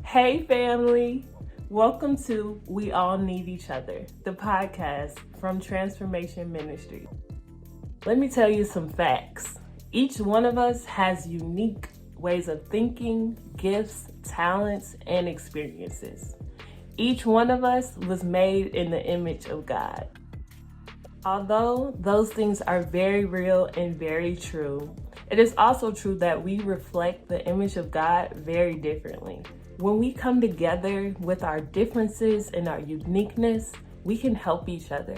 Hey family, welcome to We All Need Each Other, the podcast from Transformation Ministry. Let me tell you some facts. Each one of us has unique ways of thinking, gifts, talents, and experiences. Each one of us was made in the image of God. Although those things are very real and very true, it is also true that we reflect the image of God very differently. When we come together with our differences and our uniqueness, we can help each other.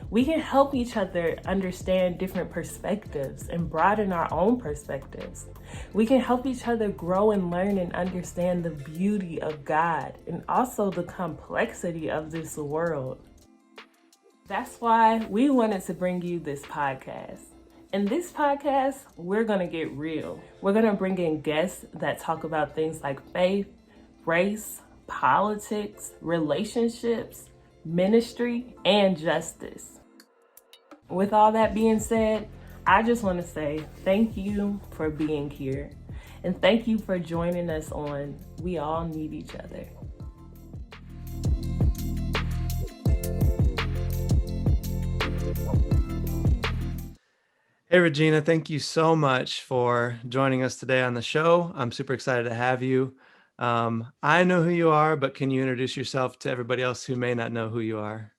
We can help each other understand different perspectives and broaden our own perspectives. We can help each other grow and learn and understand the beauty of God and also the complexity of this world. That's why we wanted to bring you this podcast. In this podcast, we're going to get real. We're going to bring in guests that talk about things like faith, race, politics, relationships, ministry, and justice. With all that being said, I just want to say thank you for being here. And thank you for joining us on We All Need Each Other. Hey, Redgina, thank you so much for joining us today on the show. I'm super excited to have you. I know who you are, but can you introduce yourself to everybody else who may not know who you are?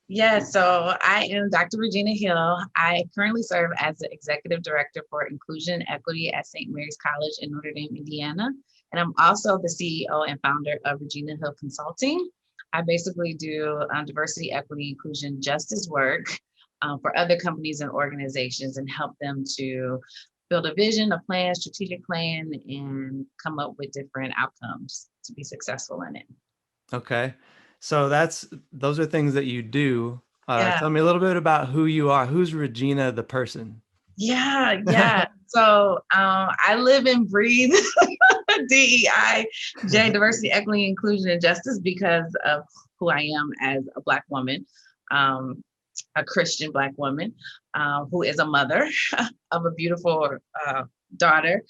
Yeah, so I am Dr. Redgina Hill. I currently serve as the Executive Director for Inclusion and Equity at St. Mary's College in Notre Dame, Indiana. And I'm also the CEO and founder of Redgina Hill Consulting. I basically do diversity, equity, inclusion, justice work for other companies and organizations and help them to build a vision, a plan, strategic plan, and come up with different outcomes to be successful in it. Okay. So those are things that you do. Yeah. Tell me a little bit about who you are. Who's Redgina, the person? Yeah. So I live and breathe DEI, diversity, equity, inclusion, and justice because of who I am as a Black woman, a Christian Black woman who is a mother of a beautiful daughter,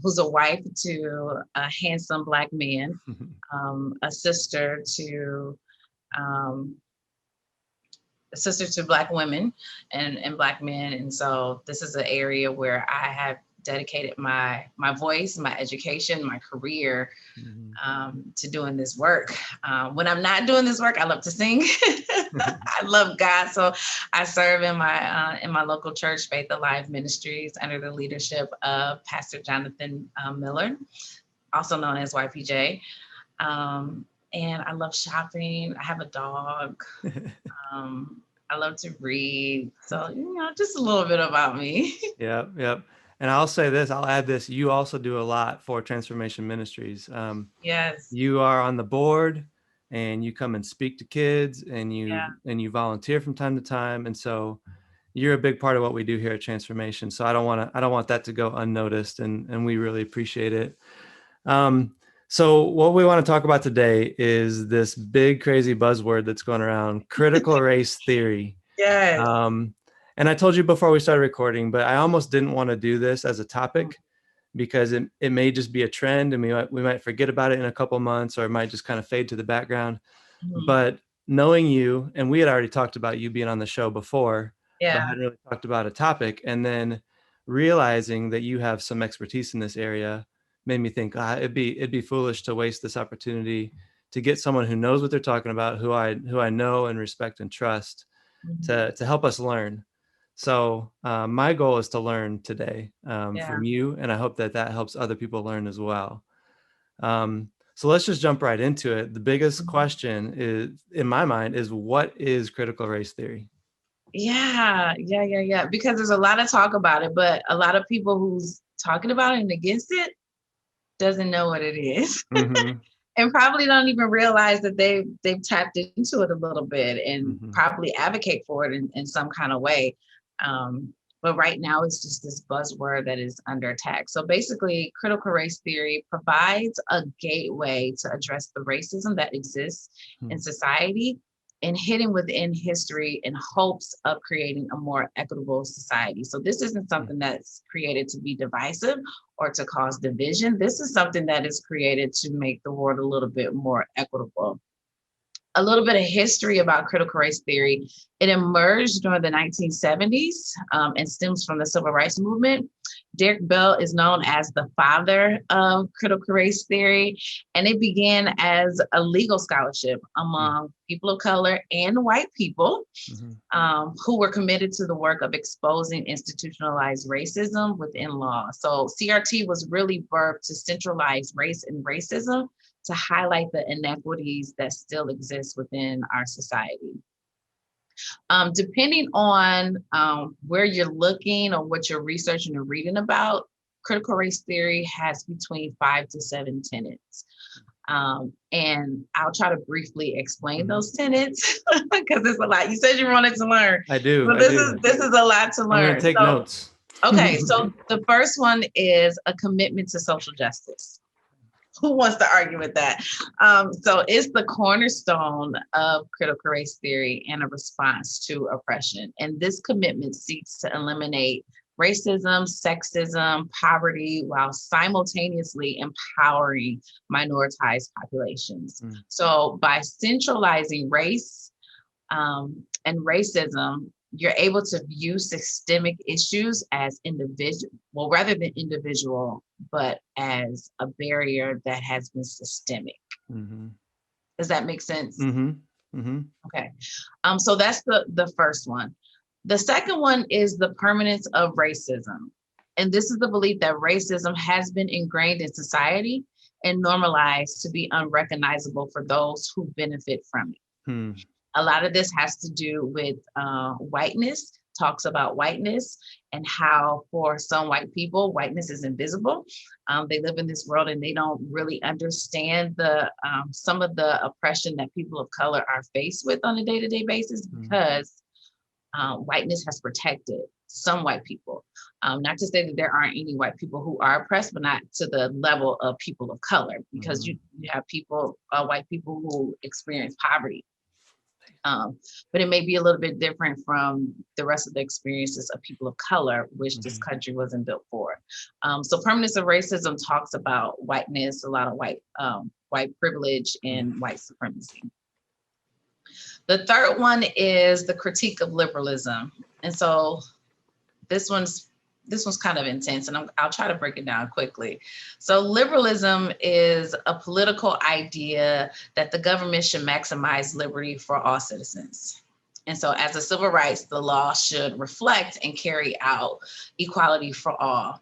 who's a wife to a handsome Black man, a sister to Black women and Black men. And so this is an area where I have dedicated my voice, my education, my career to doing this work. When I'm not doing this work, I love to sing. I love God. So I serve in my local church, Faith Alive Ministries, under the leadership of Pastor Jonathan Miller, also known as YPJ. And I love shopping. I have a dog. I love to read. So, just a little bit about me. Yep. And I'll say this, I'll add this. You also do a lot for Transformation Ministries. Yes. You are on the board and you come and speak to kids and you volunteer from time to time. And so you're a big part of what we do here at Transformation. So I don't want that to go unnoticed, and we really appreciate it. So what we want to talk about today is this big, crazy buzzword that's going around, critical race theory. Yes. And I told you before we started recording, but I almost didn't want to do this as a topic because it may just be a trend and we might forget about it in a couple of months, or it might just kind of fade to the background. But knowing you, and we had already talked about you being on the show before, but hadn't really talked about a topic, and then realizing that you have some expertise in this area made me think it'd be foolish to waste this opportunity to get someone who knows what they're talking about, who I know and respect and trust, to help us learn. So my goal is to learn today from you, and I hope that helps other people learn as well. So let's just jump right into it. The biggest question is, in my mind, is what is critical race theory? Yeah. Because there's a lot of talk about it, but a lot of people who's talking about it and against it doesn't know what it is. And probably don't even realize that they've tapped into it a little bit and probably advocate for it in some kind of way. But right now, it's just this buzzword that is under attack. So basically, critical race theory provides a gateway to address the racism that exists in society and hidden within history in hopes of creating a more equitable society. So this isn't something that's created to be divisive or to cause division. This is something that is created to make the world a little bit more equitable. A little bit of history about critical race theory. It emerged during the 1970s and stems from the civil rights movement. Derek Bell is known as the father of critical race theory, and it began as a legal scholarship among people of color and white people who were committed to the work of exposing institutionalized racism within law. So CRT was really birthed to centralize race and racism, to highlight the inequities that still exist within our society. Depending on where you're looking or what you're researching or reading about, critical race theory has between 5 to 7 tenets. And I'll try to briefly explain those tenets because it's a lot. You said you wanted to learn. I do. But this is a lot to learn. I'm gonna take notes. Okay, so the first one is a commitment to social justice. Who wants to argue with that? So it's the cornerstone of critical race theory and a response to oppression. And this commitment seeks to eliminate racism, sexism, poverty, while simultaneously empowering minoritized populations. So by centralizing race and racism, you're able to view systemic issues as individual, well, rather than individual, but as a barrier that has been systemic. Does that make sense? Okay. So that's the first one. The second one is the permanence of racism. And this is the belief that racism has been ingrained in society and normalized to be unrecognizable for those who benefit from it. A lot of this has to do with whiteness, talks about whiteness and how for some white people, whiteness is invisible. They live in this world and they don't really understand the some of the oppression that people of color are faced with on a day-to-day basis because whiteness has protected some white people. Not to say that there aren't any white people who are oppressed, but not to the level of people of color, because you have people, white people who experience poverty. But it may be a little bit different from the rest of the experiences of people of color, which this country wasn't built for. So permanence of racism talks about whiteness, a lot of white privilege and white supremacy. The third one is the critique of liberalism. And so this one's kind of intense, and I'll try to break it down quickly. So liberalism is a political idea that the government should maximize liberty for all citizens. And so as a civil rights, the law should reflect and carry out equality for all.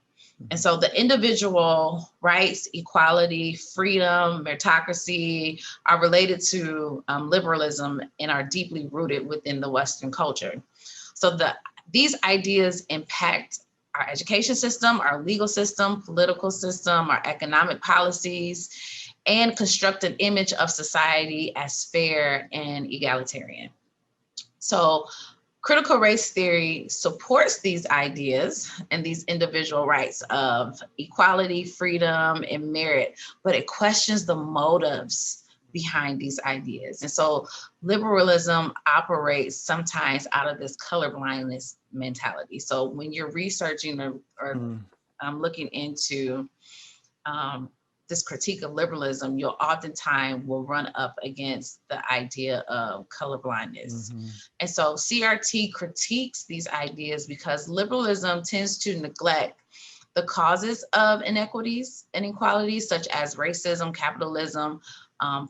And so the individual rights, equality, freedom, meritocracy are related to liberalism and are deeply rooted within the Western culture. So these ideas impact our education system, our legal system, political system, our economic policies, and construct an image of society as fair and egalitarian. So critical race theory supports these ideas and these individual rights of equality, freedom, and merit, but it questions the motives behind these ideas. And so liberalism operates sometimes out of this colorblindness mentality. So when you're researching or looking into this critique of liberalism, you'll oftentimes will run up against the idea of colorblindness. And so CRT critiques these ideas because liberalism tends to neglect the causes of inequities and inequalities, such as racism, capitalism,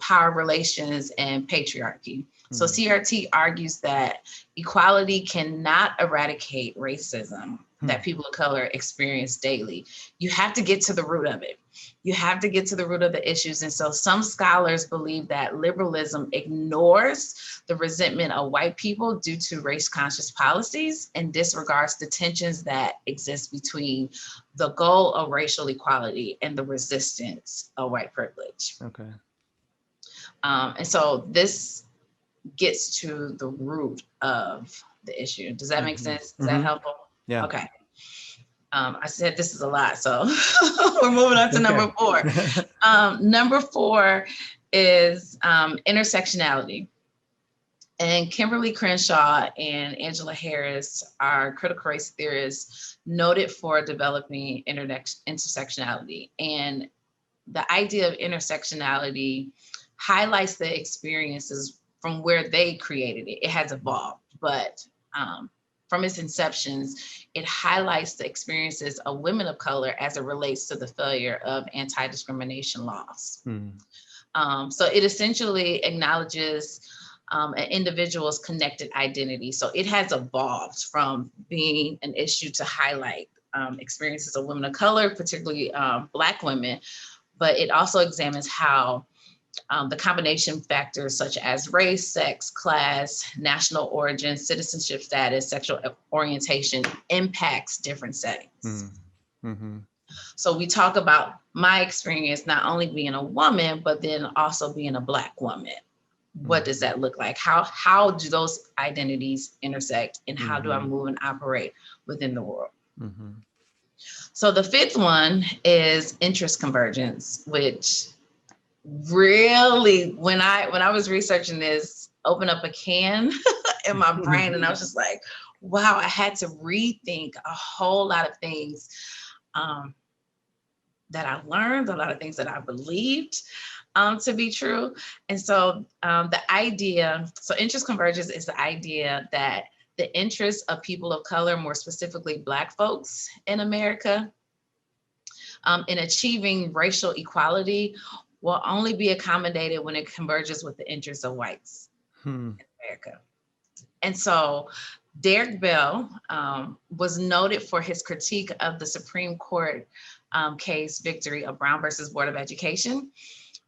power relations, and patriarchy. So CRT argues that equality cannot eradicate racism that people of color experience daily. You have to get to the root of it. You have to get to the root of the issues. And so some scholars believe that liberalism ignores the resentment of white people due to race-conscious policies and disregards the tensions that exist between the goal of racial equality and the resistance of white privilege. Okay. And so this gets to the root of the issue. Does that make sense? Is that helpful? Yeah. Okay. I said this is a lot, so we're moving on to number 4. Number 4 is intersectionality. And Kimberly Crenshaw and Angela Harris are critical race theorists noted for developing intersectionality. And the idea of intersectionality highlights the experiences from where they created it. It has evolved, but from its inceptions, it highlights the experiences of women of color as it relates to the failure of anti-discrimination laws. So it essentially acknowledges an individual's connected identity. So it has evolved from being an issue to highlight experiences of women of color, particularly Black women, but it also examines how the combination factors such as race, sex, class, national origin, citizenship status, sexual orientation impacts different settings. So we talk about my experience not only being a woman, but then also being a Black woman. What does that look like? How do those identities intersect, and how do I move and operate within the world? So the 5th one is interest convergence, which really, when I was researching this, opened up a can in my brain, and I was just like, wow, I had to rethink a whole lot of things that I learned, a lot of things that I believed to be true. And so the idea, so interest convergence is the idea that the interests of people of color, more specifically Black folks in America, in achieving racial equality will only be accommodated when it converges with the interests of whites in America. And so Derek Bell was noted for his critique of the Supreme Court case victory of Brown versus Board of Education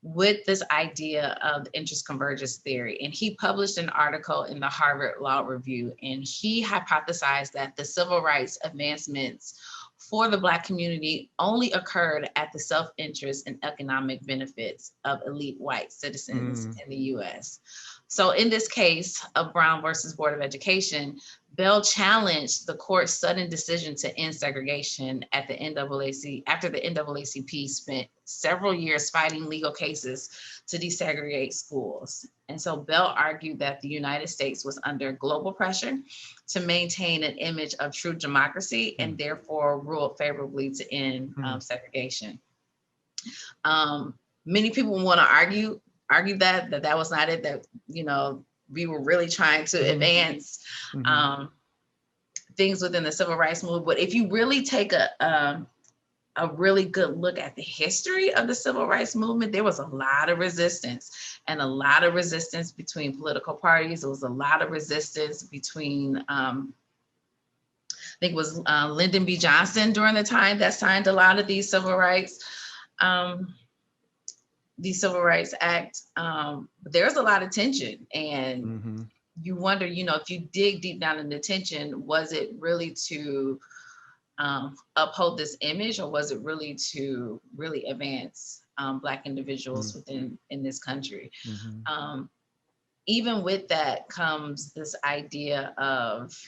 with this idea of the interest convergence theory. And he published an article in the Harvard Law Review, and he hypothesized that the civil rights advancements for the Black community only occurred at the self-interest and economic benefits of elite white citizens in the US. So in this case of Brown versus Board of Education, Bell challenged the court's sudden decision to end segregation at the NAACP after the NAACP spent several years fighting legal cases to desegregate schools. And so Bell argued that the United States was under global pressure to maintain an image of true democracy and therefore ruled favorably to end segregation. Many people want to argue that was not it, that, you know, we were really trying to advance things within the civil rights movement. But if you really take a really good look at the history of the civil rights movement, there was a lot of resistance, and a lot of resistance between political parties. There was a lot of resistance between, I think it was Lyndon B. Johnson during the time that signed a lot of these civil rights acts. There's a lot of tension, and you wonder, you know, if you dig deep down in the tension, was it really to uphold this image, or was it really to really advance Black individuals in this country? Even with that comes this idea of,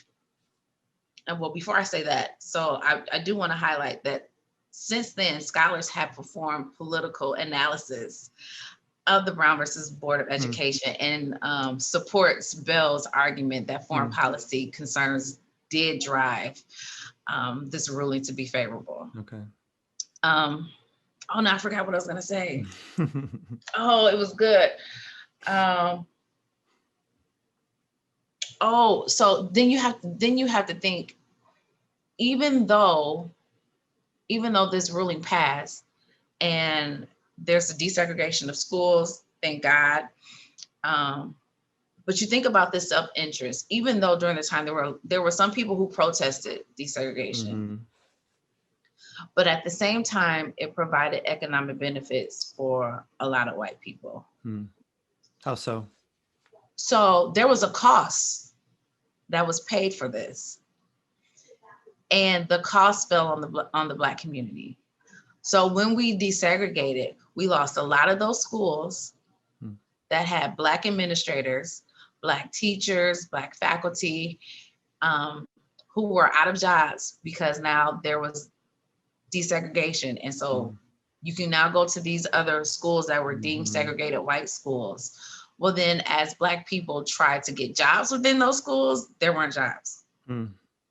and well, before I say that, so I do want to highlight that since then, scholars have performed political analysis of the Brown versus Board of Education and supports Bell's argument that foreign policy concerns did drive this ruling to be favorable. Okay. Oh no, I forgot what I was gonna say. Oh, it was good. So then you have to think, even though this ruling passed and there's a desegregation of schools, thank God. But you think about this self-interest, even though during the time there were some people who protested desegregation, but at the same time, it provided economic benefits for a lot of white people. How so? So there was a cost that was paid for this, and the cost fell on the Black community. So when we desegregated, we lost a lot of those schools that had Black administrators, Black teachers, Black faculty, who were out of jobs because now there was desegregation. And so you can now go to these other schools that were deemed segregated white schools. Well, then as Black people tried to get jobs within those schools, there weren't jobs.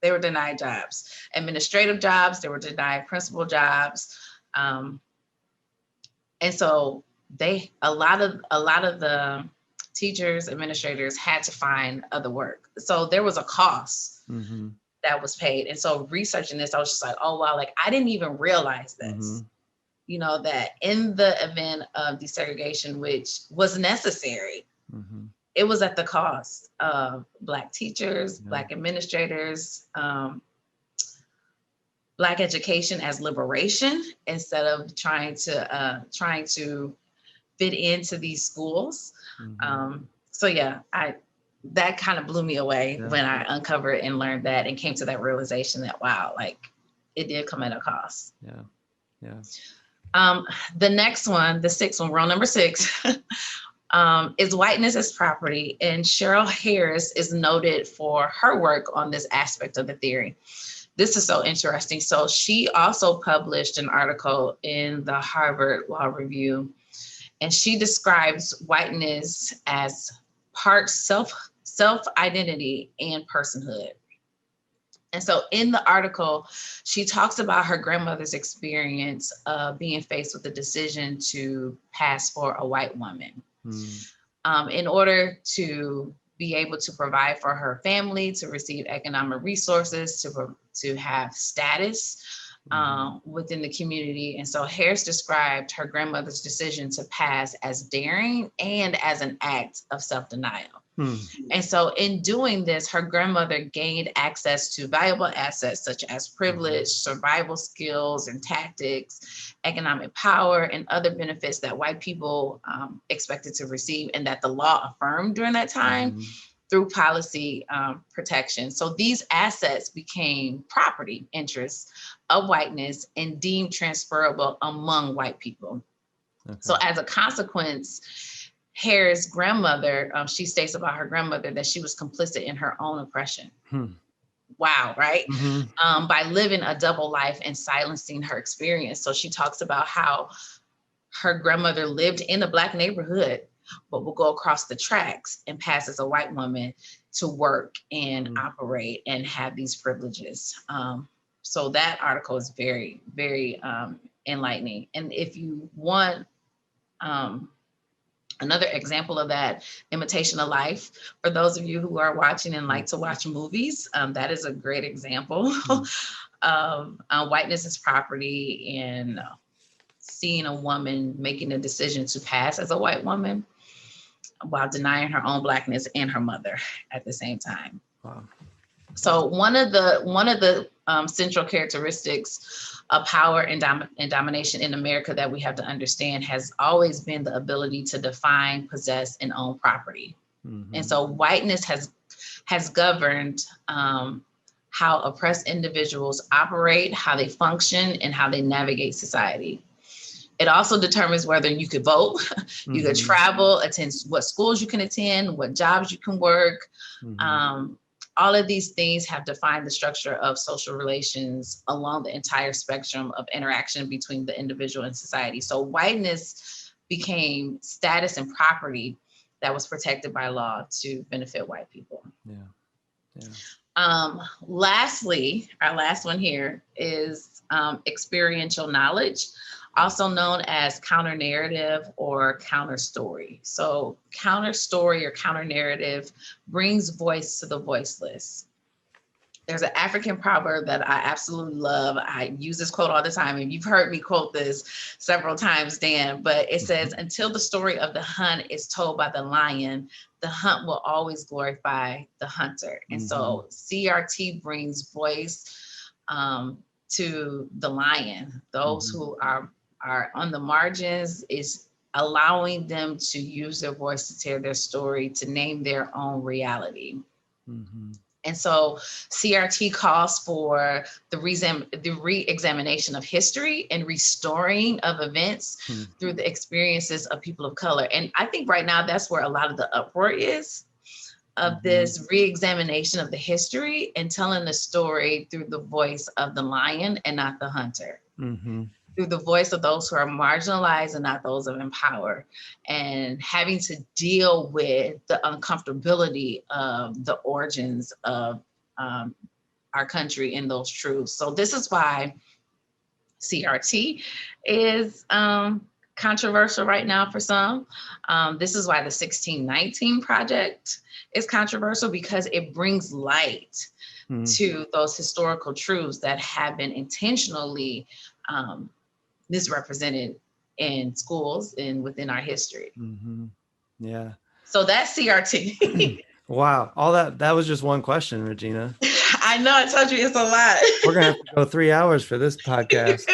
They were denied jobs, administrative jobs, they were denied principal jobs. And so a lot of the teachers, administrators had to find other work. So there was a cost that was paid. And so researching this, I was just like, oh, wow, like I didn't even realize this, that in the event of desegregation, which was necessary, it was at the cost of Black teachers, Black administrators, Black education as liberation, instead of trying to fit into these schools. So yeah, that kind of blew me away when I uncovered and learned that and came to that realization that, wow, like it did come at a cost. The next one, the sixth one, rule number 6, is whiteness as property. And Cheryl Harris is noted for her work on this aspect of the theory. This is so interesting. So she also published an article in the Harvard Law Review, and she describes whiteness as part self-identity and personhood. And so in the article, she talks about her grandmother's experience of being faced with the decision to pass for a white woman. In order to be able to provide for her family, to receive economic resources, to have status within the community. And so Harris described her grandmother's decision to pass as daring and as an act of self-denial. And so in doing this, her grandmother gained access to valuable assets such as privilege, survival skills and tactics, economic power, and other benefits that white people expected to receive and that the law affirmed during that time through policy protection. So these assets became property interests of whiteness and deemed transferable among white people. So as a consequence, Harris' grandmother, she states about her grandmother that she was complicit in her own oppression. Wow, right? By living a double life and silencing her experience. So she talks about how her grandmother lived in a Black neighborhood, but will go across the tracks and pass as a white woman to work and operate and have these privileges. So that article is very, very enlightening. And if you want another example of that, Imitation of Life, for those of you who are watching and like to watch movies, that is a great example of whiteness as property and seeing a woman making a decision to pass as a white woman while denying her own Blackness and her mother at the same time. Wow. So one of the central characteristics of power and domination in America that we have to understand has always been the ability to define, possess, and own property. And so whiteness has governed how oppressed individuals operate, how they function, and how they navigate society. It also determines whether you could vote, you could travel, attend what schools you can attend, what jobs you can work. All of these things have defined the structure of social relations along the entire spectrum of interaction between the individual and society. So whiteness became status and property that was protected by law to benefit white people. Lastly, our last one here is experiential knowledge, also known as counter narrative or counter story. So counter story or counter narrative brings voice to the voiceless. There's an African proverb that I absolutely love. I use this quote all the time, and you've heard me quote this several times, Dan, but it says, until the story of the hunt is told by the lion, the hunt will always glorify the hunter. And so CRT brings voice to the lion, those who are on the margins, is allowing them to use their voice to tell their story, to name their own reality. And so CRT calls for the re-examination of history and restoring of events through the experiences of people of color. And I think right now that's where a lot of the uproar is. of this re-examination of the history and telling the story through the voice of the lion and not the hunter. Through the voice of those who are marginalized and not those of empower, and having to deal with the uncomfortability of the origins of our country and those truths. So this is why CRT is controversial right now for some. This is why the 1619 Project is controversial, because it brings light to those historical truths that have been intentionally misrepresented in schools and within our history. Yeah. So that's CRT. Wow. All that was just one question, Redgina. I know, I told you it's a lot. We're going to have to go 3 hours for this podcast.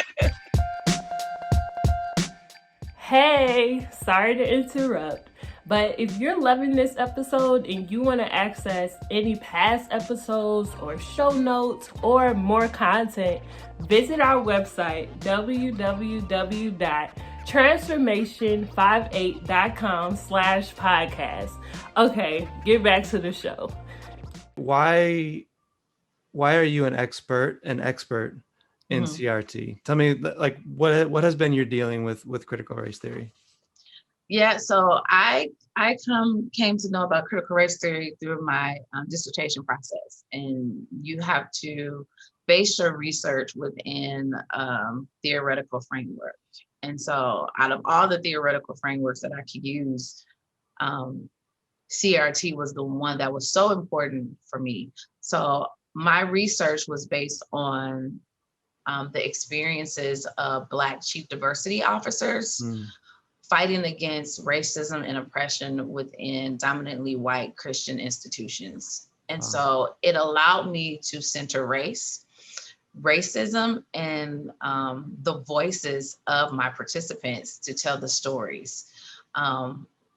Hey, sorry to interrupt, but if you're loving this episode and you want to access any past episodes or show notes or more content, visit our website, www.transformation58.com/podcast. Okay, get back to the show. Why are you an expert in CRT? Tell me, like, what has been your dealing with critical race theory? Yeah, so I came to know about critical race theory through my dissertation process, and you have to base your research within theoretical framework. And so, out of all the theoretical frameworks that I could use, CRT was the one that was so important for me. So my research was based on the experiences of Black chief diversity officers fighting against racism and oppression within dominantly white Christian institutions. And so it allowed me to center racism, and the voices of my participants to tell the stories.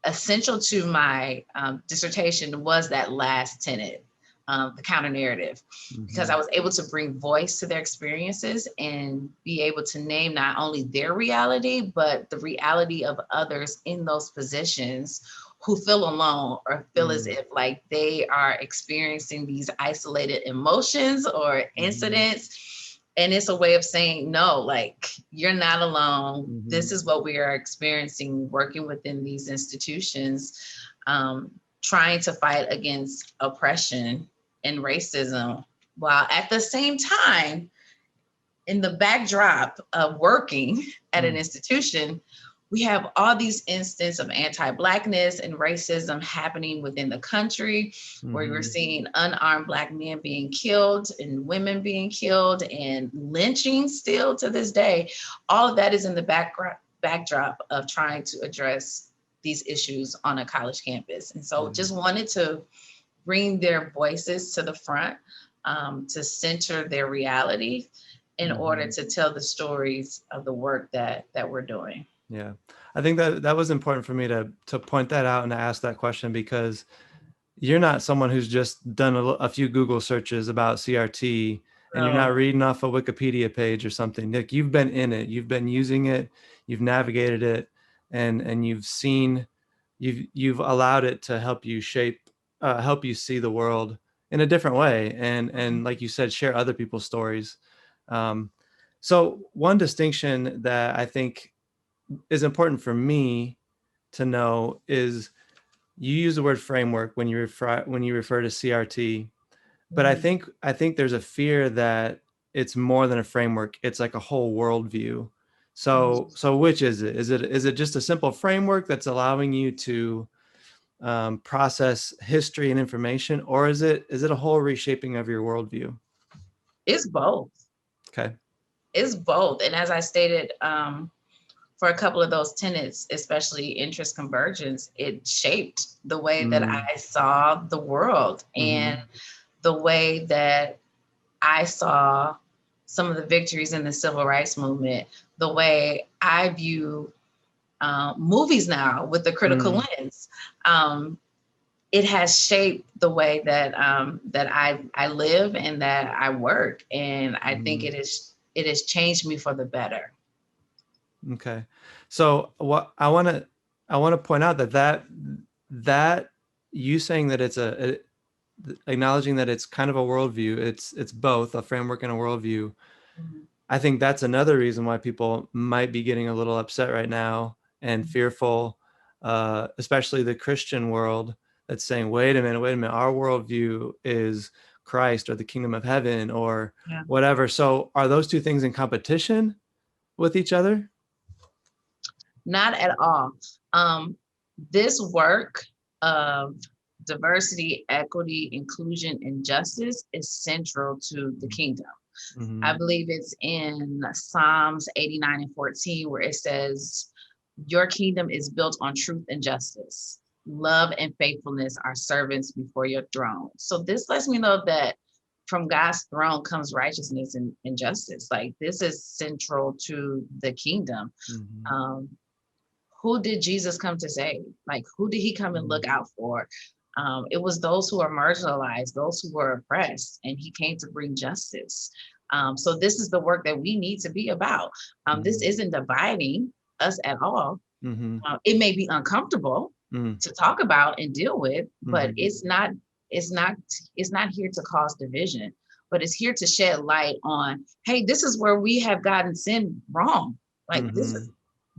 Essential to my dissertation was that last tenet, the counter narrative, because I was able to bring voice to their experiences and be able to name not only their reality, but the reality of others in those positions who feel alone or feel as if like they are experiencing these isolated emotions or incidents. And it's a way of saying, no, like, you're not alone. This is what we are experiencing working within these institutions, trying to fight against oppression and racism, while at the same time, in the backdrop of working at an institution, we have all these instances of anti-Blackness and racism happening within the country, where we're seeing unarmed Black men being killed and women being killed and lynching still to this day. All of that is in the backdrop of trying to address these issues on a college campus. And so just wanted to bring their voices to the front, to center their reality in order to tell the stories of the work that we're doing. Yeah, I think that was important for me to point that out and to ask that question, because you're not someone who's just done a few Google searches about CRT and you're not reading off a Wikipedia page or something. Nick, you've been in it, you've been using it, you've navigated it, and you've allowed it to help you help you see the world in a different way, and like you said, share other people's stories. So one distinction that I think is important for me to know is you use the word framework when you refer to CRT, but I think there's a fear that it's more than a framework. It's like a whole worldview. So which is it? Is it just a simple framework that's allowing you to process history and information, or is it a whole reshaping of your worldview? It's both. Okay. It's both. And as I stated, for a couple of those tenets, especially interest convergence, it shaped the way that I saw the world and the way that I saw some of the victories in the civil rights movement, the way I view movies now with the critical lens. It has shaped the way that I live and that I work. And I think it has changed me for the better. Okay. So what I want to point out that you saying that it's acknowledging that it's kind of a worldview, it's both a framework and a worldview. Mhm. I think that's another reason why people might be getting a little upset right now and fearful, especially the Christian world that's saying, wait a minute, our worldview is Christ or the kingdom of heaven or Yeah. whatever. So are those two things in competition with each other? Not at all. This work of diversity, equity, inclusion, and justice is central to the kingdom. Mm-hmm. I believe it's in Psalms 89 and 14, where it says, your kingdom is built on truth and justice. Love and faithfulness are servants before your throne. So this lets me know that from God's throne comes righteousness and justice. Like this is central to the kingdom. Mm-hmm. Who did Jesus come to save? Like, who did he come and look out for? It was those who are marginalized, those who were oppressed, and he came to bring justice. So this is the work that we need to be about. This isn't dividing us at all. Mm-hmm. It may be uncomfortable to talk about and deal with, but it's not here to cause division, but it's here to shed light on, hey, this is where we have gotten sin wrong. Like this is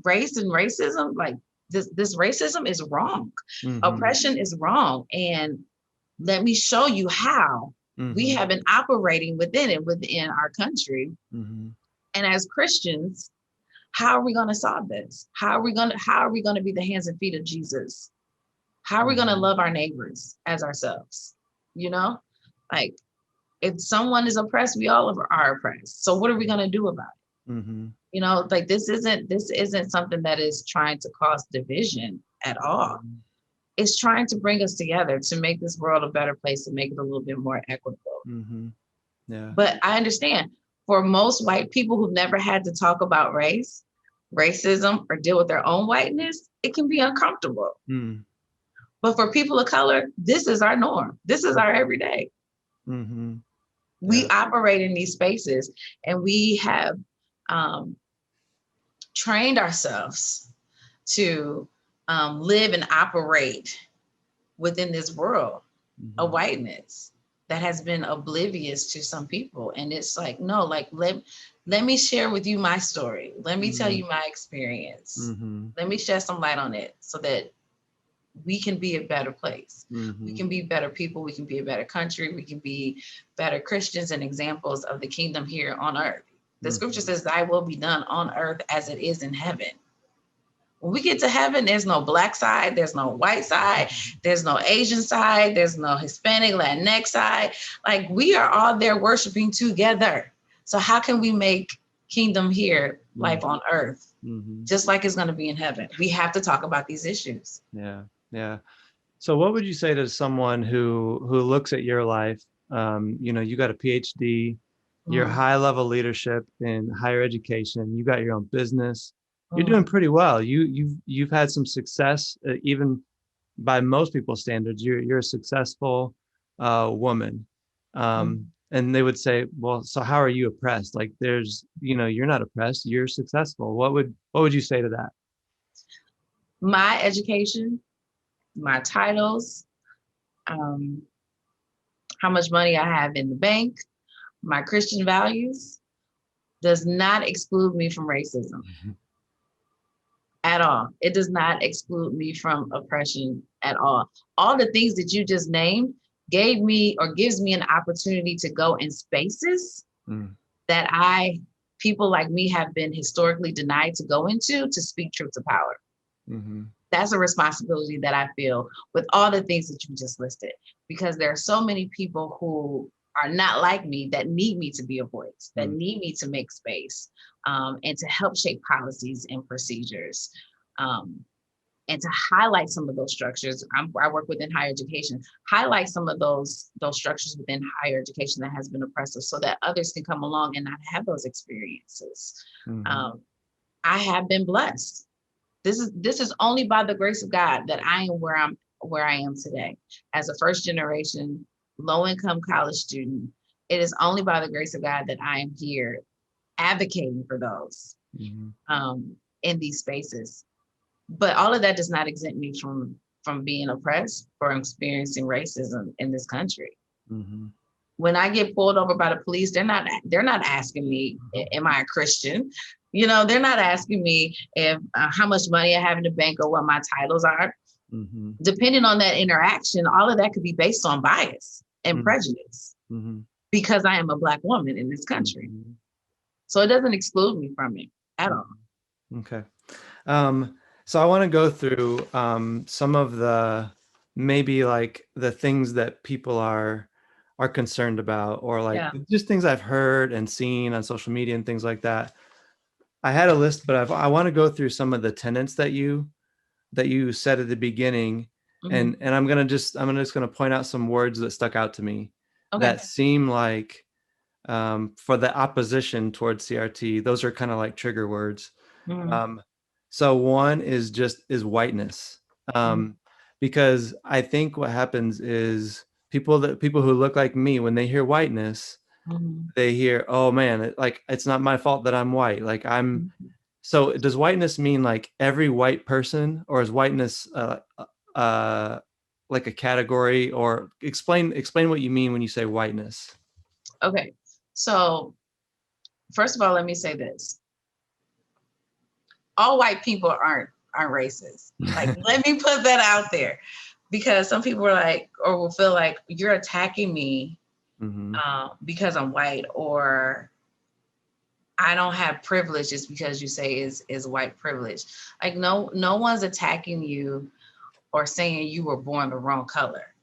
race and racism, like this racism is wrong. Oppression is wrong. And let me show you how we have been operating within our country. And as Christians, how are we going to solve this? How are we going to be the hands and feet of Jesus? How are we going to love our neighbors as ourselves? You know, like if someone is oppressed, we all are oppressed. So what are we going to do about it? You know, like this isn't something that is trying to cause division at all. It's trying to bring us together to make this world a better place, to make it a little bit more equitable. Yeah. But I understand for most white people who've never had to talk about race, racism, or deal with their own whiteness, it can be uncomfortable. But for people of color, this is our norm. This is our everyday. We operate in these spaces, and we have trained ourselves to live and operate within this world of whiteness that has been oblivious to some people. And it's like, no, like let me share with you my story. Let me tell you my experience. Let me shed some light on it so that we can be a better place. We can be better people. We can be a better country. We can be better Christians and examples of the kingdom here on earth. The scripture says, thy will be done on earth as it is in heaven. When we get to heaven, there's no black side, there's no white side, there's no Asian side, there's no Hispanic, Latinx side. Like we are all there worshiping together. So how can we make kingdom here, life on earth, just like it's going to be in heaven? We have to talk about these issues. Yeah. Yeah. So what would you say to someone who looks at your life? You know, you got a PhD, you're high level leadership in higher education, you got your own business, you're doing pretty well. You've had some success, even by most people's standards. You're a successful woman. And they would say, well, so how are you oppressed? Like there's, you know, you're not oppressed, you're successful. What would you say to that? My education, my titles, how much money I have in the bank, my Christian values does not exclude me from racism at all. It does not exclude me from oppression at all. All the things that you just named gave me or gives me an opportunity to go in spaces that people like me have been historically denied to go into to speak truth to power. That's a responsibility that I feel with all the things that you just listed, because there are so many people who are not like me that need me to be a voice, that need me to make space and to help shape policies and procedures and to highlight some of those structures. I work within higher education, highlight some of those structures within higher education that has been oppressive so that others can come along and not have those experiences. I have been blessed. This is only by the grace of God that I am where I am today. As a first generation, low income college student, it is only by the grace of God that I am here advocating for those in these spaces. But all of that does not exempt me from from being oppressed, from experiencing racism in this country. Mm-hmm. When I get pulled over by the police, they're not asking me, am I a Christian? You know, they're not asking me if how much money I have in the bank or what my titles are. Mm-hmm. Depending on that interaction, all of that could be based on bias and prejudice Mm-hmm. because I am a Black woman in this country. Mm-hmm. So it doesn't exclude me from it at all. Okay. So I want to go through some of the maybe like the things that people are concerned about, or like just things I've heard and seen on social media and things like that. I had a list, but I want to go through some of the tenets that you said at the beginning, and I'm just gonna point out some words that stuck out to me that seem like for the opposition towards CRT. Those are kind of like trigger words. So one is whiteness, because I think what happens is people who look like me, when they hear whiteness, they hear, oh man, it's not my fault that I'm white. Like so does whiteness mean like every white person, or is whiteness like a category? Or explain what you mean when you say whiteness. Okay, so first of all, let me say this: all white people aren't racist. Like, let me put that out there, because some people are like, or will feel like you're attacking me because I'm white, or I don't have privilege just because you say is white privilege. Like, no one's attacking you or saying you were born the wrong color.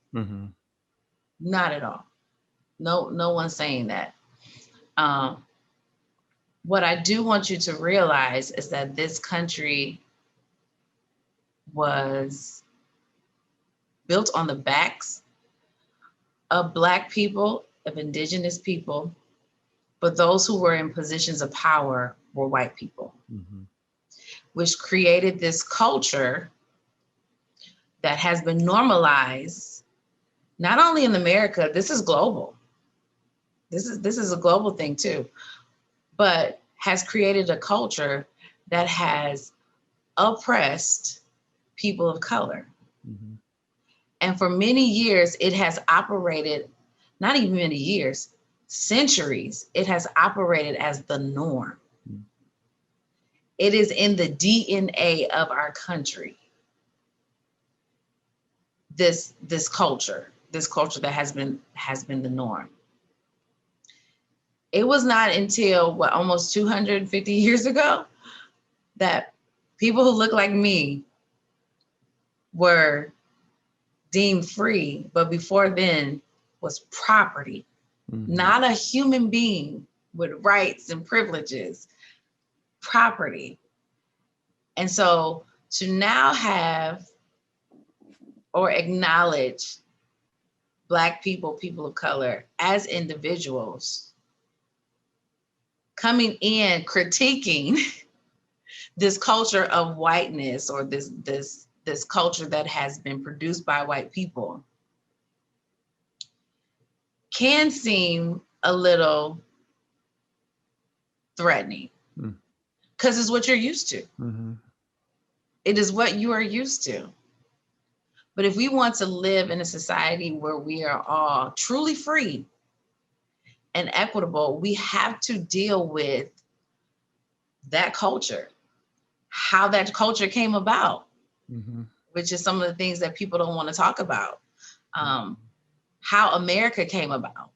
Not at all. No one's saying that. What I do want you to realize is that this country was built on the backs of Black people, of Indigenous people, but those who were in positions of power were white people, which created this culture that has been normalized, not only in America. This is global. This is a global thing too, but has created a culture that has oppressed people of color. And for many years, it has operated, not even many years, centuries, it has operated as the norm. It is in the DNA of our country. This culture that has been the norm. It was not until almost 250 years ago that people who look like me were deemed free, but before then was property, not a human being with rights and privileges, property. And so to now have or acknowledge Black people, people of color as individuals coming in critiquing this culture of whiteness, or this culture that has been produced by white people, can seem a little threatening, because it's what you're used to. It is what you are used to. But if we want to live in a society where we are all truly free and equitable, we have to deal with that culture, how that culture came about, which is some of the things that people don't want to talk about. How America came about,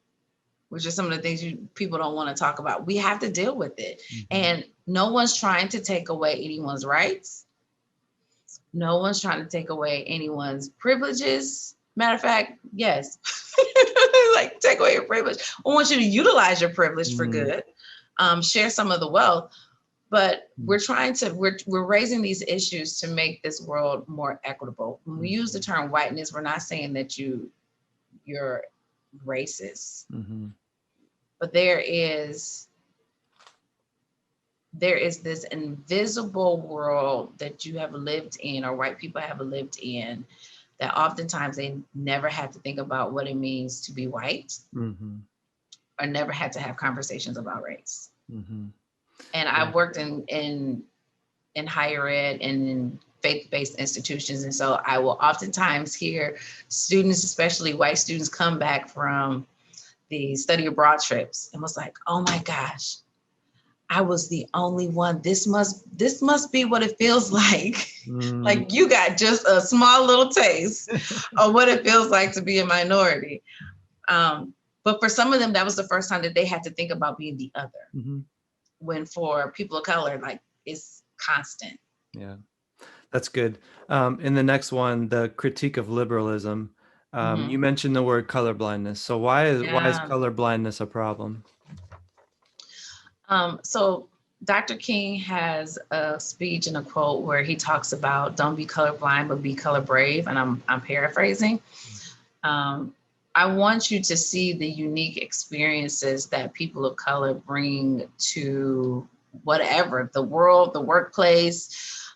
which are some of the things people don't want to talk about. We have to deal with it. And no one's trying to take away anyone's rights. No one's trying to take away anyone's privileges. Matter of fact, yes, like take away your privilege. I want you to utilize your privilege for good. Share some of the wealth. But we're raising these issues to make this world more equitable. When we use the term whiteness, we're not saying that you're racist, but there is this invisible world that you have lived in, or white people have lived in, that oftentimes they never had to think about what it means to be white, or never had to have conversations about race. And I've worked in higher ed and faith-based institutions. And so I will oftentimes hear students, especially white students, come back from the study abroad trips and was like, oh my gosh, I was the only one. This must be what it feels like. Like you got just a small little taste of what it feels like to be a minority. But for some of them, that was the first time that they had to think about being the other. When for people of color, like it's constant. Yeah, that's good. In the next one, the critique of liberalism, you mentioned the word colorblindness. So why is colorblindness a problem? So Dr. King has a speech and a quote where he talks about don't be colorblind, but be color brave. And I'm paraphrasing. I want you to see the unique experiences that people of color bring to whatever, the world, the workplace,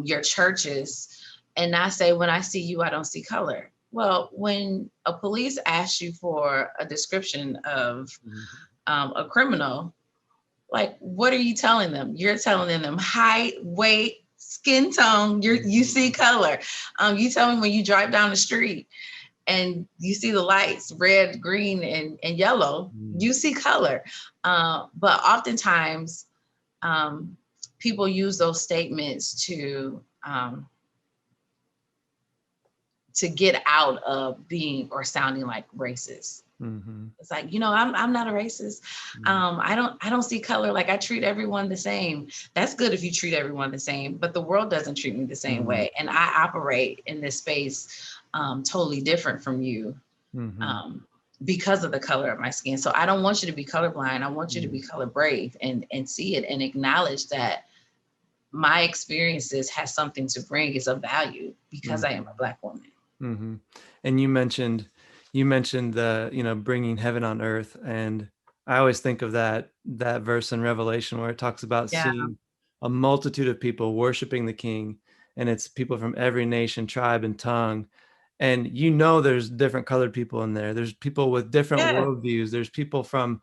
your churches, and not say, when I see you, I don't see color. Well, when a police asks you for a description of a criminal, like, what are you telling them? You're telling them height, weight, skin tone, you see color. You tell me when you drive down the street and you see the lights, red, green, and yellow, you see color. But oftentimes, people use those statements to get out of being or sounding like racist. It's like, I'm not a racist. I don't see color. Like I treat everyone the same. That's good if you treat everyone the same, but the world doesn't treat me the same way. And I operate in this space totally different from you because of the color of my skin. So I don't want you to be colorblind. I want you to be color brave and see it and acknowledge that my experiences has something to bring. It's of value because I am a Black woman. And you mentioned the, bringing heaven on earth. And I always think of that verse in Revelation where it talks about seeing a multitude of people worshiping the King. And it's people from every nation, tribe, and tongue. And there's different colored people in there. There's people with different worldviews. There's people from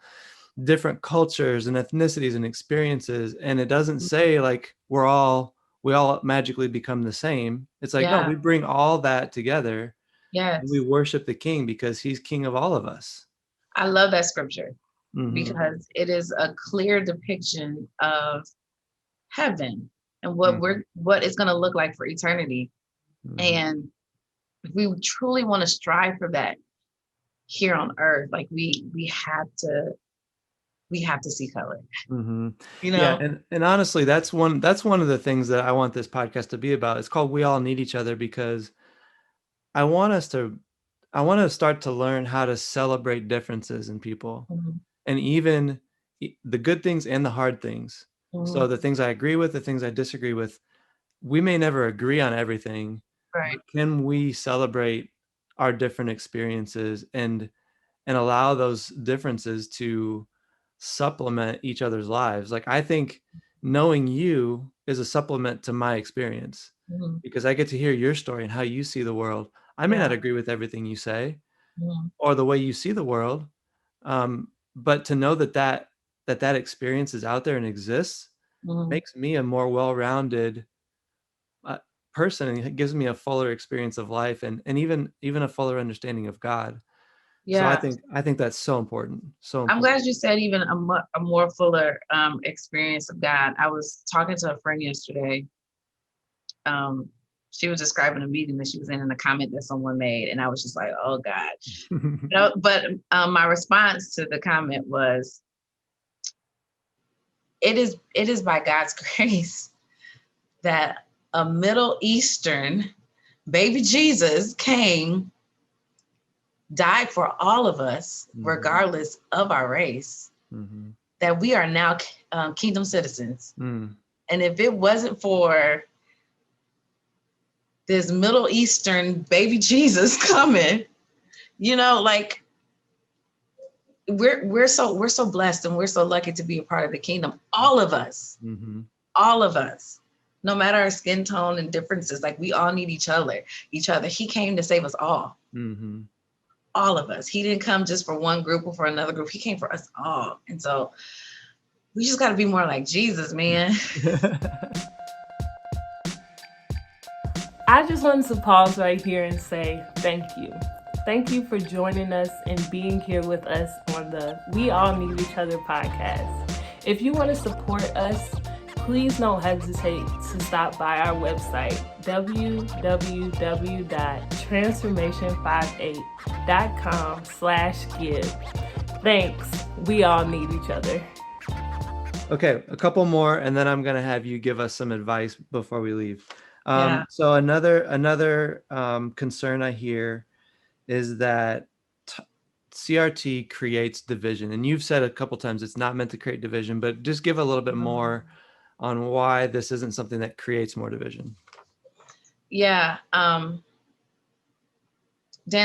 different cultures and ethnicities and experiences. And it doesn't say like we all magically become the same. It's like, no, we bring all that together. Yes. And we worship the King because he's King of all of us. I love that scripture because it is a clear depiction of heaven and what it's going to look like for eternity. And if we truly want to strive for that here on earth, like we have to see color. Yeah, and honestly, that's one of the things that I want this podcast to be about. It's called We All Need Each Other, because I want to start to learn how to celebrate differences in people, and even the good things and the hard things. So the things I agree with, the things I disagree with, we may never agree on everything, but can we celebrate our different experiences and allow those differences to supplement each other's lives? Like, I think knowing you is a supplement to my experience because I get to hear your story and how you see the world. I may not agree with everything you say or the way you see the world, but to know that experience is out there and exists makes me a more well-rounded person, and it gives me a fuller experience of life and even a fuller understanding of God. So I think that's so important. I'm glad you said even a more fuller experience of God. I was talking to a friend yesterday. She was describing a meeting that she was in a comment that someone made, and I was just like, oh God. But my response to the comment was, it is by God's grace that a Middle Eastern baby Jesus came, died for all of us, regardless of our race, that we are now kingdom citizens. And if it wasn't for this Middle Eastern baby Jesus coming, like we're so blessed and we're so lucky to be a part of the kingdom. All of us, no matter our skin tone and differences, like we all need each other. He came to save us all. All of us. He didn't come just for one group or for another group. He came for us all. And so we just got to be more like Jesus, man. I just wanted to pause right here and say thank you. Thank you for joining us and being here with us on the We All Need Each Other podcast. If you want to support us, please don't hesitate to stop by our website, www.transformation58.com/give. Thanks. We all need each other. Okay, a couple more, and then I'm going to have you give us some advice before we leave. Yeah. So another concern I hear is that CRT creates division. And you've said a couple times it's not meant to create division, but just give a little bit more on why this isn't something that creates more division. Yeah. Dan,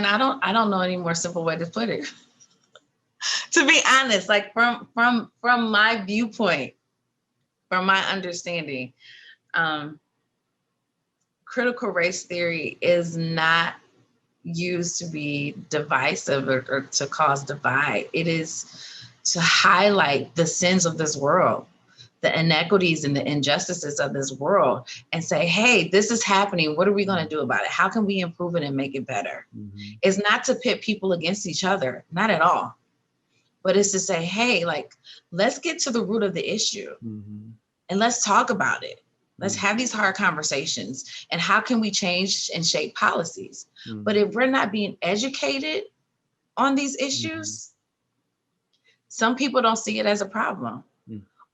I don't know any more simple way to put it. To be honest, like from my viewpoint, from my understanding, critical race theory is not used to be divisive or to cause divide. It is to highlight the sins of this world, the inequities and the injustices of this world, and say, hey, this is happening. What are we going to do about it? How can we improve it and make it better? Mm-hmm. It's not to pit people against each other, not at all. But it's to say, hey, like, let's get to the root of the issue and let's talk about it. Let's have these hard conversations. And how can we change and shape policies? But if we're not being educated on these issues, some people don't see it as a problem.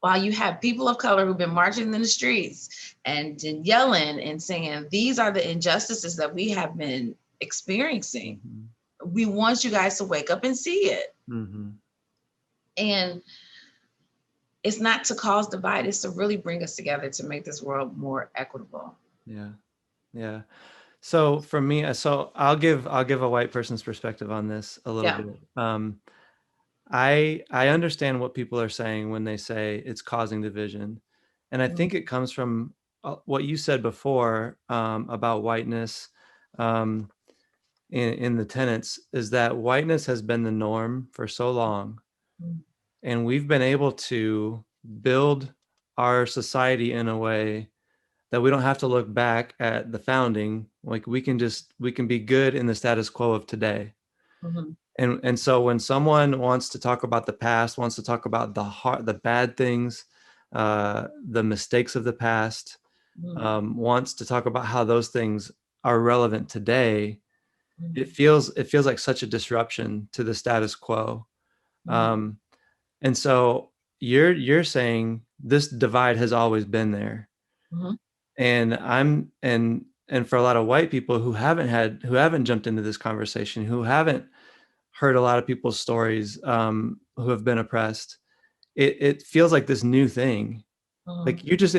While you have people of color who've been marching in the streets and yelling and saying, these are the injustices that we have been experiencing. We want you guys to wake up and see it. And it's not to cause divide, it's to really bring us together to make this world more equitable. Yeah. So for me, so I'll give a white person's perspective on this a little bit. I understand what people are saying when they say it's causing division. And I think it comes from what you said before about whiteness in the tenets, is that whiteness has been the norm for so long. And we've been able to build our society in a way that we don't have to look back at the founding. Like we can be good in the status quo of today. And so when someone wants to talk about the past, wants to talk about the bad things, the mistakes of the past, wants to talk about how those things are relevant today, it feels like such a disruption to the status quo. And so you're saying this divide has always been there. And for a lot of white people who haven't jumped into this conversation, who haven't heard a lot of people's stories, who have been oppressed, it feels like this new thing. Like you're just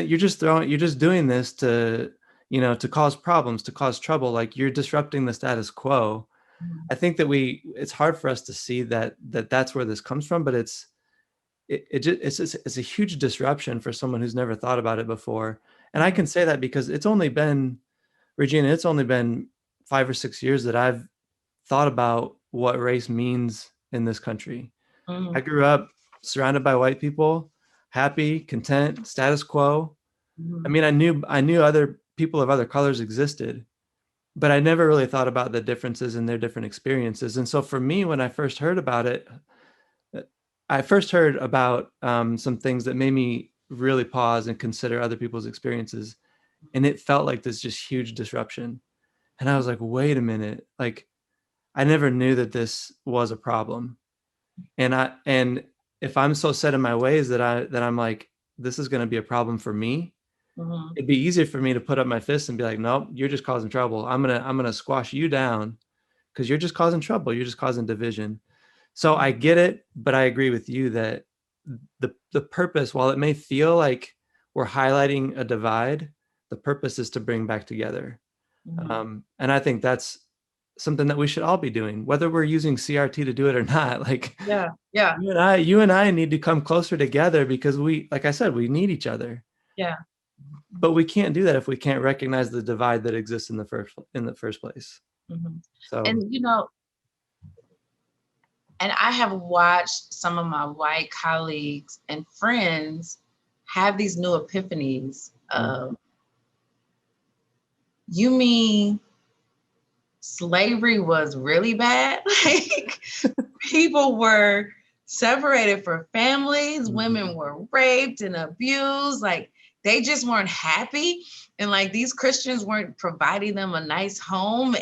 doing this to, to cause problems, to cause trouble. Like you're disrupting the status quo. I think that it's hard for us to see that's where this comes from, but it's a huge disruption for someone who's never thought about it before. And I can say that because it's only been 5 or 6 years that I've thought about what race means in this country. I grew up surrounded by white people, happy, content, status quo. I mean, I knew other people of other colors existed, but I never really thought about the differences in their different experiences. And so for me, when I first heard about it, I first heard about some things that made me really pause and consider other people's experiences. And it felt like this just huge disruption. And I was like, wait a minute, like I never knew that this was a problem. And if I'm so set in my ways that I'm like, this is going to be a problem for me, it'd be easier for me to put up my fists and be like, nope, you're just causing trouble. I'm going to squash you down because you're just causing trouble. You're just causing division. So I get it, but I agree with you that the purpose, while it may feel like we're highlighting a divide, the purpose is to bring back together. And I think that's something that we should all be doing, whether we're using CRT to do it or not. Like, you and I need to come closer together because like I said, we need each other. But we can't do that if we can't recognize the divide that exists in the first place. So, and I have watched some of my white colleagues and friends have these new epiphanies of You mean slavery was really bad? Like people were separated from families, women were raped and abused, like they just weren't happy. And like these Christians weren't providing them a nice home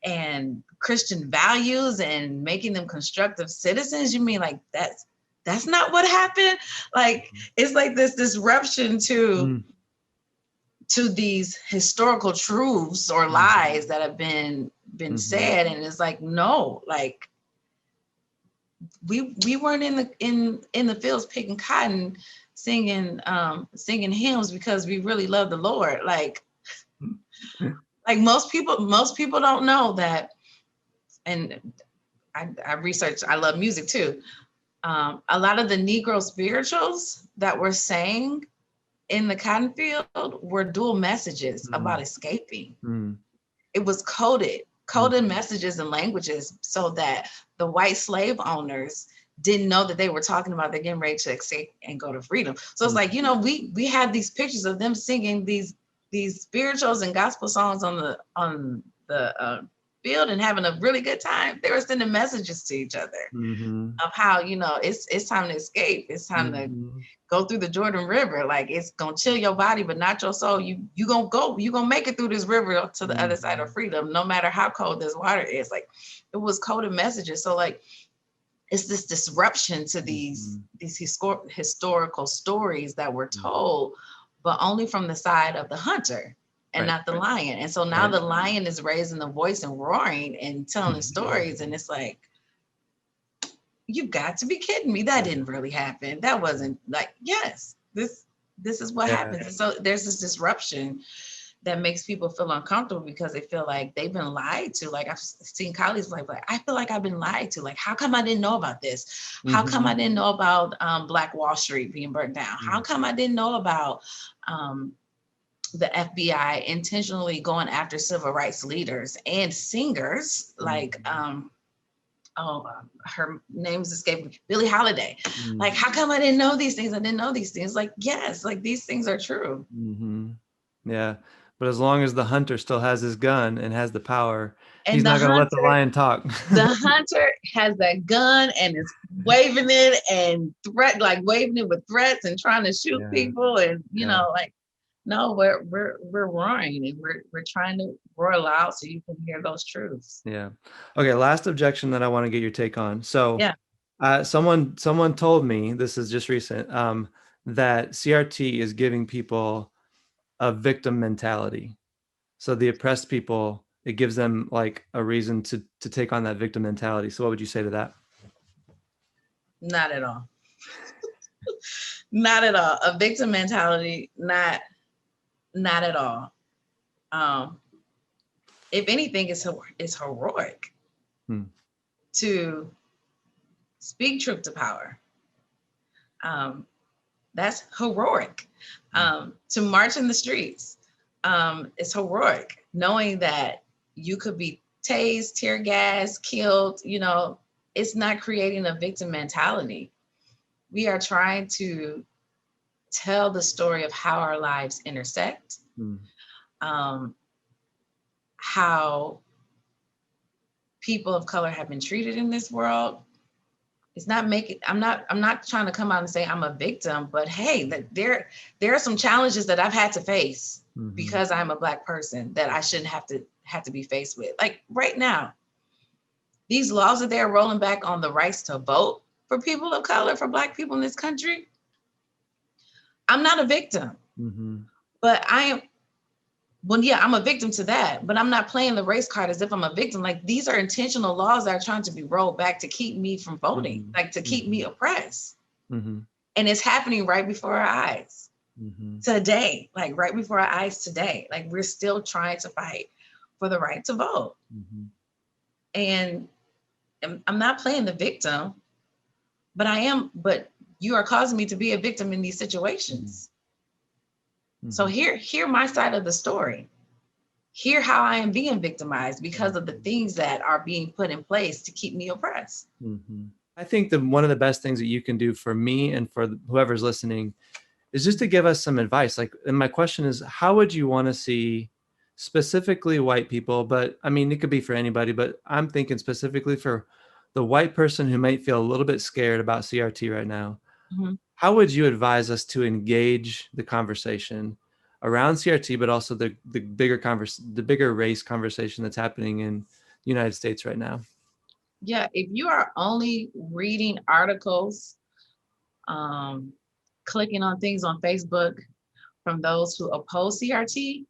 and Christian values and making them constructive citizens. You mean like that's not what happened? Like it's like this disruption to these historical truths or lies that have been said, and it's like, no, like we weren't in the fields picking cotton, singing hymns because we really love the Lord. Like most people don't know that. And I researched, I love music too. A lot of the Negro spirituals that were sang in the cotton field were dual messages about escaping. It was coded messages and languages so that the white slave owners didn't know that they were talking about they're getting ready to escape and go to freedom. So it's like, we have these pictures of them singing these spirituals and gospel songs on the field and having a really good time. They were sending messages to each other of how, it's time to escape. It's time to go through the Jordan River. Like it's gonna chill your body, but not your soul. You gonna make it through this river to the other side of freedom, no matter how cold this water is. Like it was coded messages. So like it's this disruption to these historical stories that were told, but only from the side of the hunter and not the lion. And so now the lion is raising the voice and roaring and telling stories. And it's like, you've got to be kidding me. That didn't really happen. That wasn't like, yes, this is what happens. And so there's this disruption that makes people feel uncomfortable because they feel like they've been lied to. Like I've seen colleagues like I feel like I've been lied to. Like, how come I didn't know about this? How come I didn't know about Black Wall Street being burnt down? How come I didn't know about the FBI intentionally going after civil rights leaders and singers like her name's escaping me, Billie Holiday. Like, how come I didn't know these things? I didn't know these things. Like, yes, like these things are true. Yeah. But as long as the hunter still has his gun and has the power, and he's not going to let the lion talk. The hunter has that gun and is waving it and waving it with threats and trying to shoot people. And, like, no, we're roaring and we're trying to roar loud so you can hear those truths. Yeah. Okay. Last objection that I want to get your take on. So someone told me, this is just recent, that CRT is giving people a victim mentality. So the oppressed people, it gives them like a reason to take on that victim mentality. So what would you say to that? Not at all. Not at all. A victim mentality, not at all. If anything, it's heroic to speak truth to power. That's heroic. To march in the streets, it's heroic. Knowing that you could be tased, tear gas, killed, it's not creating a victim mentality. We are trying to tell the story of how our lives intersect, how people of color have been treated in this world. It's not I'm not trying to come out and say I'm a victim, but hey, there are some challenges that I've had to face because I'm a Black person that I shouldn't have to be faced with. Like right now, these laws that they're rolling back on the rights to vote for people of color, for Black people in this country, I'm not a victim, but I'm a victim to that, but I'm not playing the race card as if I'm a victim. Like these are intentional laws that are trying to be rolled back to keep me from voting, like to keep me oppressed. And it's happening right before our eyes today, like right before our eyes today. Like we're still trying to fight for the right to vote. And I'm not playing the victim, but you are causing me to be a victim in these situations. So hear my side of the story. Hear how I am being victimized because of the things that are being put in place to keep me oppressed. I think one of the best things that you can do for me and for whoever's listening is just to give us some advice. Like, and my question is, how would you want to see specifically white people, but I mean, it could be for anybody, but I'm thinking specifically for the white person who might feel a little bit scared about CRT right now. Mm-hmm. How would you advise us to engage the conversation around CRT, but also the bigger race conversation that's happening in the United States right now? Yeah, if you are only reading articles, clicking on things on Facebook from those who oppose CRT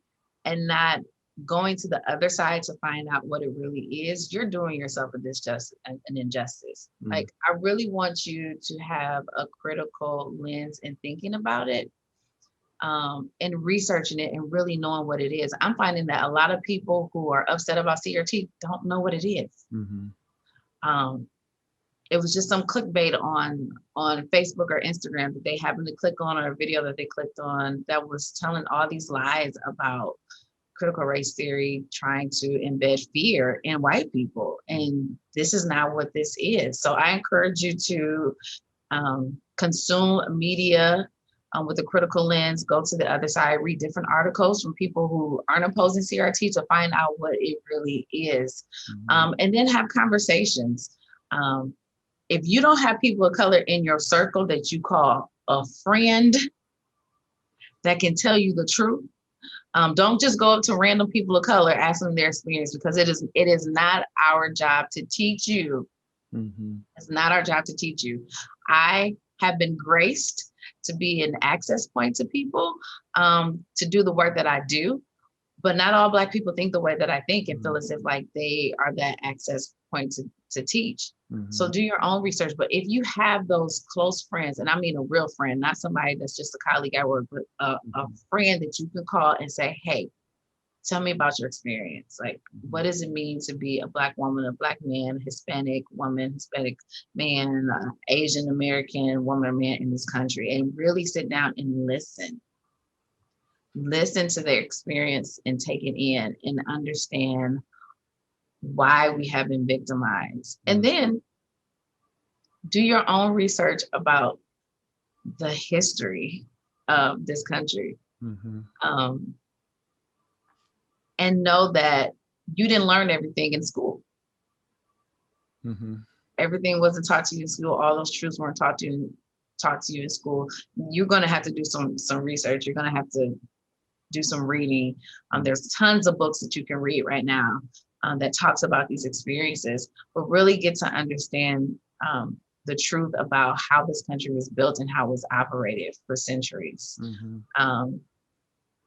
and not going to the other side to find out what it really is, you're doing yourself an injustice. Mm. Like, I really want you to have a critical lens in thinking about it, and researching it and really knowing what it is. I'm finding that a lot of people who are upset about CRT don't know what it is. Mm-hmm. It was just some clickbait on Facebook or Instagram that they happened to click on, or a video that they clicked on that was telling all these lies about critical race theory, trying to embed fear in white people. And this is not what this is. So I encourage you to consume media with a critical lens, go to the other side, read different articles from people who aren't opposing CRT to find out what it really is. Mm-hmm. And then have conversations. If you don't have people of color in your circle that you call a friend that can tell you the truth, don't just go up to random people of color, ask them their experience, because it is not our job to teach you. Mm-hmm. It's not our job to teach you. I have been graced to be an access point to people, to do the work that I do, but not all Black people think the way that I think and feel as if like they are that access point to teach. Mm-hmm. So do your own research. But if you have those close friends, and I mean a real friend, not somebody that's just a colleague at work, but a friend that you can call and say, hey, tell me about your experience. Like, what does it mean to be a Black woman, a Black man, Hispanic woman, Hispanic man, Asian American woman or man in this country? And really sit down and listen to their experience and take it in and understand why we have been victimized. And then do your own research about the history of this country. Mm-hmm. And know that you didn't learn everything in school. Mm-hmm. Everything wasn't taught to you in school. All those truths weren't taught to you in school. You're going to have to do some research. You're going to have to do some reading. There's tons of books that you can read right now that talks about these experiences, but really get to understand the truth about how this country was built and how it was operated for centuries. Mm-hmm.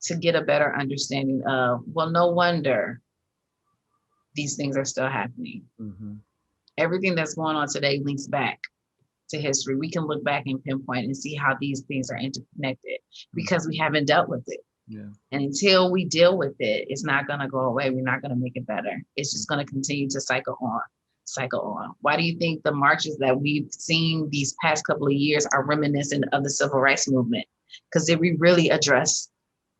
To get a better understanding of, well, no wonder these things are still happening. Mm-hmm. Everything that's going on today links back to history. We can look back and pinpoint and see how these things are interconnected because we haven't dealt with it. Yeah. And until we deal with it, it's not going to go away. We're not going to make it better. It's just going to continue to cycle on. Why do you think the marches that we've seen these past couple of years are reminiscent of the civil rights movement? Because did we really address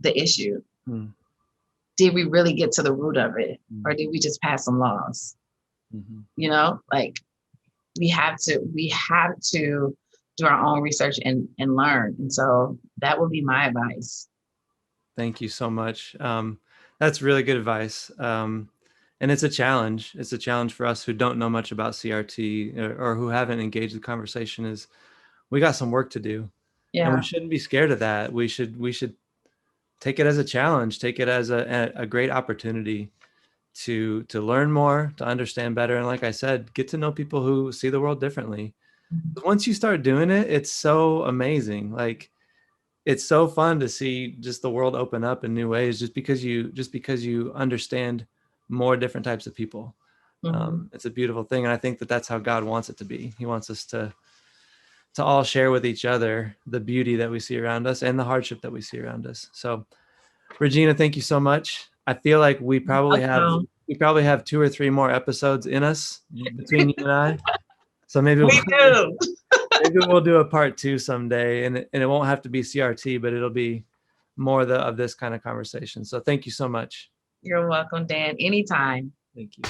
the issue? Did we really get to the root of it? Or did we just pass some laws? Mm-hmm. You know, like we have to do our own research and learn. And so that would be my advice. Thank you so much. That's really good advice. And it's a challenge. It's a challenge for us who don't know much about CRT or who haven't engaged the conversation. Is we got some work to do. Yeah. And we shouldn't be scared of that. We should take it as a challenge, take it as a great opportunity to learn more, to understand better. And like I said, get to know people who see the world differently. Mm-hmm. Once you start doing it, it's so amazing. Like, it's so fun to see just the world open up in new ways, just because you understand more different types of people. Mm-hmm. It's a beautiful thing. And I think that that's how God wants it to be. He wants us to all share with each other the beauty that we see around us and the hardship that we see around us. So Redgina, thank you so much. I feel like we probably have 2 or 3 more episodes in us between you and I. So maybe we'll do a part 2 someday, and it won't have to be CRT, but it'll be more of this kind of conversation. So thank you so much. You're welcome, Dan. Anytime. Thank you.